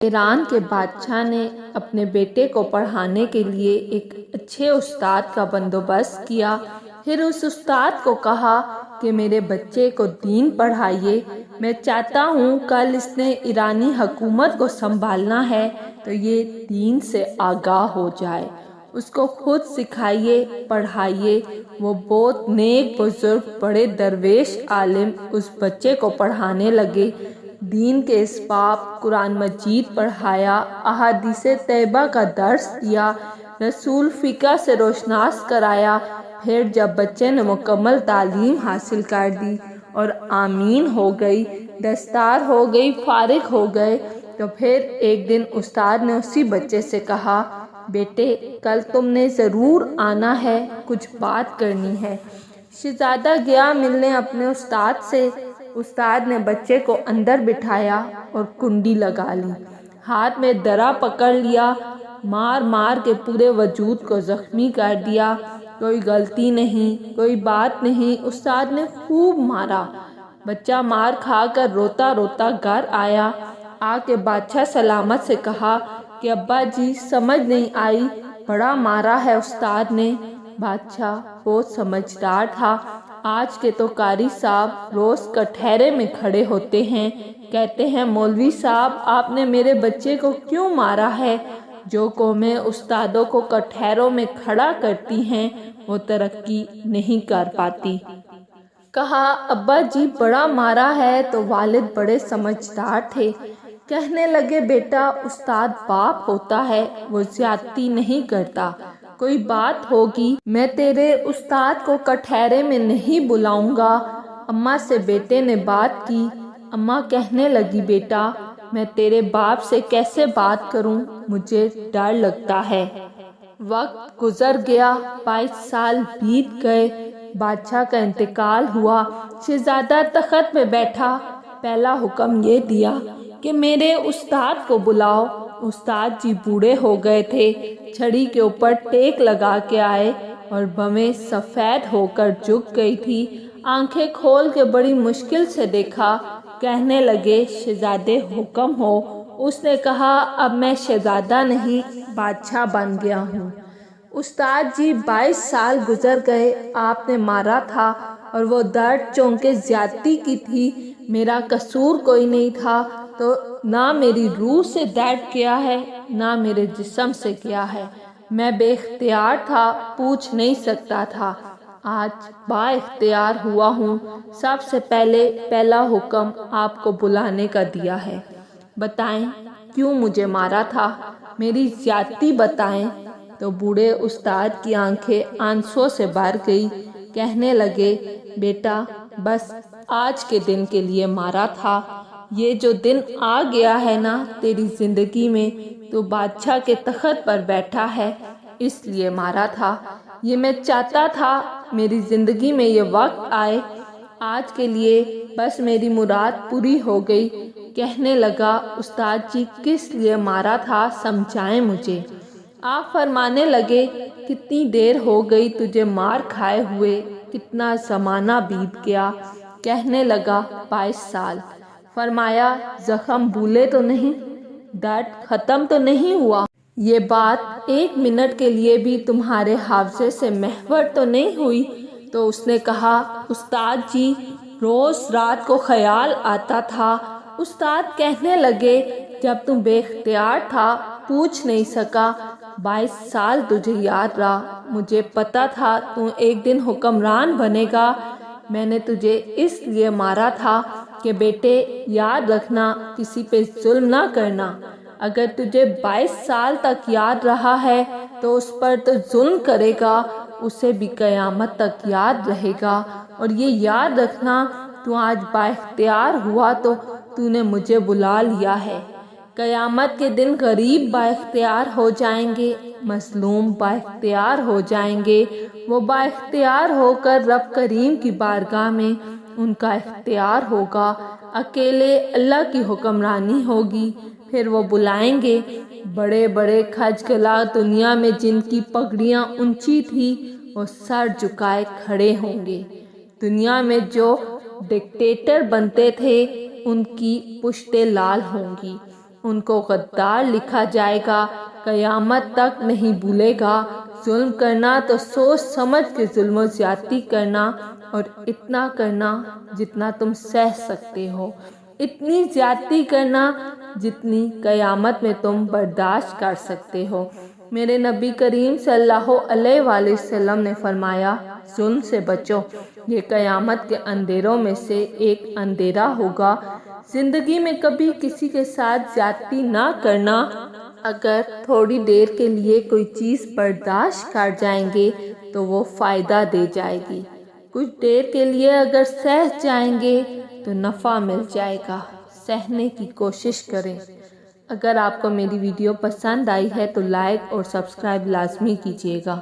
ایران کے بادشاہ نے اپنے بیٹے کو پڑھانے کے لیے ایک اچھے استاد کا بندوبست کیا۔ پھر اس استاد کو کہا کہ میرے بچے کو دین پڑھائیے، میں چاہتا ہوں کل اس نے ایرانی حکومت کو سنبھالنا ہے تو یہ دین سے آگاہ ہو جائے، اس کو خود سکھائیے، پڑھائیے۔ وہ بہت نیک بزرگ بڑے درویش عالم اس بچے کو پڑھانے لگے، دین کے اسباب، قرآن مجید پڑھایا، احادیث طیبہ کا درس دیا، رسول فقہ سے روشناس کرایا۔ پھر جب بچے نے مکمل تعلیم حاصل کر دی اور آمین ہو گئی، دستار ہو گئی، فارغ ہو گئے، تو پھر ایک دن استاد نے اسی بچے سے کہا، بیٹے کل تم نے ضرور آنا ہے، کچھ بات کرنی ہے۔ شہزادہ گیا ملنے اپنے استاد سے۔ استاد نے بچے کو اندر بٹھایا اور کنڈی لگا لی، ہاتھ میں درا پکڑ لیا، مار مار کے پورے وجود کو زخمی کر دیا۔ کوئی غلطی نہیں، کوئی بات نہیں، استاد نے خوب مارا۔ بچہ مار کھا کر روتا روتا گھر آیا، آ کے بادشاہ سلامت سے کہا کہ ابا جی سمجھ نہیں آئی، بڑا مارا ہے استاد نے۔ بادشاہ بہت سمجھدار تھا۔ آج کے تو قاری صاحب روز کٹہرے میں کھڑے ہوتے ہیں، کہتے ہیں مولوی صاحب آپ نے میرے بچے کو کیوں مارا ہے؟ جو قومیں استادوں کو کٹہروں میں کھڑا کرتی ہیں وہ ترقی نہیں کر پاتی۔ کہا ابا جی بڑا مارا ہے تو والد بڑے سمجھدار تھے، کہنے لگے بیٹا استاد باپ ہوتا ہے، وہ زیادتی نہیں کرتا، کوئی بات ہوگی میں تیرے استاد کو کٹہرے میں نہیں بلاؤں گا۔ اماں سے بیٹے نے بات کی، اماں کہنے لگی بیٹا میں تیرے باپ سے کیسے بات کروں، مجھے ڈر لگتا ہے۔ وقت گزر گیا، 22 سال بیت گئے، بادشاہ کا انتقال ہوا، شہزادہ تخت پہ بیٹھا۔ پہلا حکم یہ دیا کہ میرے استاد کو بلاؤ۔ استاد جی بوڑھے ہو گئے تھے، چھڑی کے اوپر ٹیک لگا کے آئے اور بھویں سفید ہو کر جھک گئی تھی، آنکھیں کھول کے بڑی مشکل سے دیکھا۔ کہنے لگے شہزادے حکم ہو۔ اس نے کہا اب میں شہزادہ نہیں بادشاہ بن گیا ہوں۔ استاد جی 22 سال گزر گئے، آپ نے مارا تھا اور وہ درد چونکہ زیادتی کی تھی، میرا قصور کوئی نہیں تھا، تو نہ میری روح سے درد کیا ہے نہ میرے جسم سے کیا ہے، میں بے اختیار تھا، پوچھ نہیں سکتا تھا، آج با اختیار ہوا ہوں۔ سب سے پہلا حکم آپ کو بلانے کا دیا ہے، بتائیں کیوں مجھے مارا تھا، میری زیادتی بتائیں۔ تو بوڑھے استاد کی آنکھیں آنسوں سے بھر گئی، کہنے لگے بیٹا بس آج کے دن کے لیے مارا تھا، یہ جو دن آ گیا ہے نا تیری زندگی میں، تو بادشاہ کے تخت پر بیٹھا ہے اس لیے مارا تھا، یہ میں چاہتا تھا میری زندگی میں یہ وقت آئے، آج کے لیے بس میری مراد پوری ہو گئی۔ کہنے لگا استاد جی کس لیے مارا تھا سمجھائیں مجھے۔ آپ فرمانے لگے کتنی دیر ہو گئی تجھے مار کھائے ہوئے، کتنا زمانہ بیت گیا۔ کہنے لگا 22 سال۔ فرمایا زخم بھولے تو نہیں، درد ختم تو نہیں ہوا، یہ بات 1 منٹ کے لیے بھی تمہارے حافظے سے محور تو نہیں ہوئی؟ تو اس نے کہا استاد جی روز رات کو خیال آتا تھا۔ استاد کہنے لگے جب تم بے اختیار تھا پوچھ نہیں سکا، 22 سال تجھے یاد رہا، مجھے پتا تھا تو ایک دن حکمران بنے گا، میں نے تجھے اس لیے مارا تھا کہ بیٹے یاد رکھنا کسی پہ ظلم نہ کرنا، اگر تجھے 22 سال تک یاد رہا ہے تو اس پر تو ظلم کرے گا، اسے بھی قیامت تک یاد رہے گا، اور یہ یاد رکھنا تو آج با اختیار ہوا تو نے مجھے بلا لیا ہے، قیامت کے دن غریب با اختیار ہو جائیں گے، مظلوم با اختیار ہو جائیں گے، وہ با اختیار ہو کر رب کریم کی بارگاہ میں ان کا اختیار ہوگا، اکیلے اللہ کی حکمرانی ہوگی، پھر وہ بلائیں گے بڑے بڑے کھجگلا دنیا میں جن کی پگڑیاں اونچی تھی وہ سر جھکائے کھڑے ہوں گے، دنیا میں جو ڈکٹیٹر بنتے تھے ان کی پشتیں لال ہوں گی، ان کو غدار لکھا جائے گا، قیامت تک نہیں بھولے گا۔ ظلم کرنا تو سوچ سمجھ کے ظلم و زیادتی کرنا، اور اتنا کرنا جتنا تم سہ سکتے ہو، اتنی زیادتی کرنا جتنی قیامت میں تم برداشت کر سکتے ہو۔ میرے نبی کریم صلی اللہ علیہ وآلہ وسلم نے فرمایا، ظلم سے بچو، یہ قیامت کے اندھیروں میں سے ایک اندھیرا ہوگا۔ زندگی میں کبھی کسی کے ساتھ زیادتی نہ کرنا۔ اگر تھوڑی دیر کے لیے کوئی چیز برداشت کر جائیں گے تو وہ فائدہ دے جائے گی، کچھ دیر کے لیے اگر سہ جائیں گے تو نفع مل جائے گا۔ سہنے کی کوشش کریں۔ اگر آپ کو میری ویڈیو پسند آئی ہے تو لائک اور سبسکرائب لازمی کیجیے گا۔